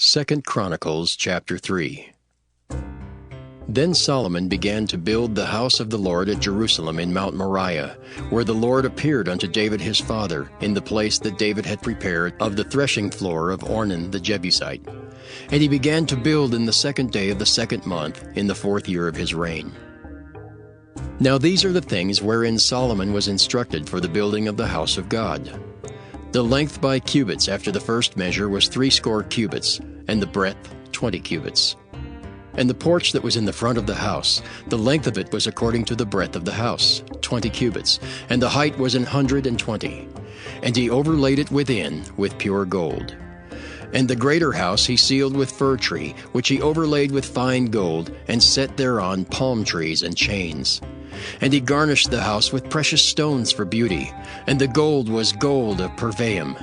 2 Chronicles chapter 3. Then Solomon began to build the house of the Lord at Jerusalem in Mount Moriah, where the Lord appeared unto David his father, in the place that David had prepared of the threshing floor of Ornan the Jebusite. And he began to build in the 2nd day of the 2nd month, in the 4th year of his reign. Now these are the things wherein Solomon was instructed for the building of the house of God. The length by cubits after the first measure was 80 cubits, and the breadth 20 cubits. And the porch that was in the front of the house, the length of it was according to the breadth of the house, 20 cubits, and the height was 120. And he overlaid it within with pure gold. And the greater house he sealed with fir tree, which he overlaid with fine gold, and set thereon palm trees and chains. And he garnished the house with precious stones for beauty, and the gold was gold of Parvaim.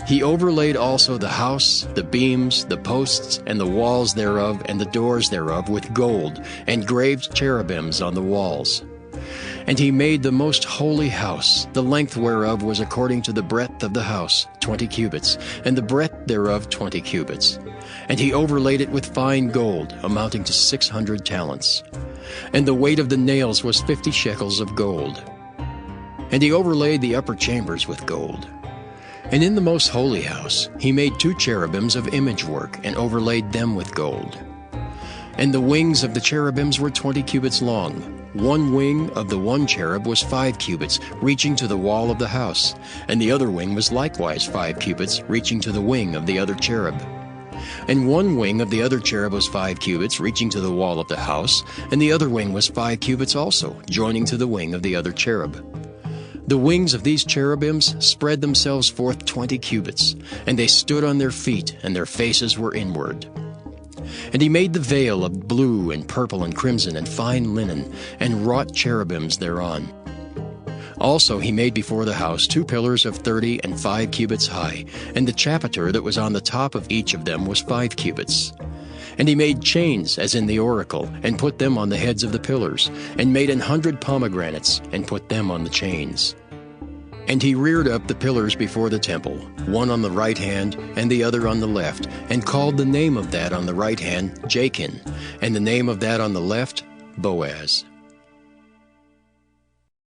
He overlaid also the house, the beams, the posts, and the walls thereof, and the doors thereof with gold, and graved cherubims on the walls. And he made the most holy house, the length whereof was according to the breadth of the house, 20 cubits, and the breadth thereof 20 cubits. And he overlaid it with fine gold, amounting to 600 talents. And the weight of the nails was 50 shekels of gold. And he overlaid the upper chambers with gold. And in the most holy house he made 2 cherubims of image work, and overlaid them with gold. And the wings of the cherubims were 20 cubits long. One wing of the one cherub was 5 cubits, reaching to the wall of the house, and the other wing was likewise 5 cubits, reaching to the wing of the other cherub. And one wing of the other cherub was 5 cubits, reaching to the wall of the house, and the other wing was 5 cubits also, joining to the wing of the other cherub. The wings of these cherubims spread themselves forth 20 cubits, and they stood on their feet, and their faces were inward. And he made the veil of blue and purple and crimson and fine linen, and wrought cherubims thereon. Also he made before the house 2 pillars of 30 and 5 cubits high, and the chapiter that was on the top of each of them was 5 cubits. And he made chains as in the oracle, and put them on the heads of the pillars, and made 100 pomegranates, and put them on the chains. And he reared up the pillars before the temple, one on the right hand and the other on the left, and called the name of that on the right hand Jachin, and the name of that on the left Boaz.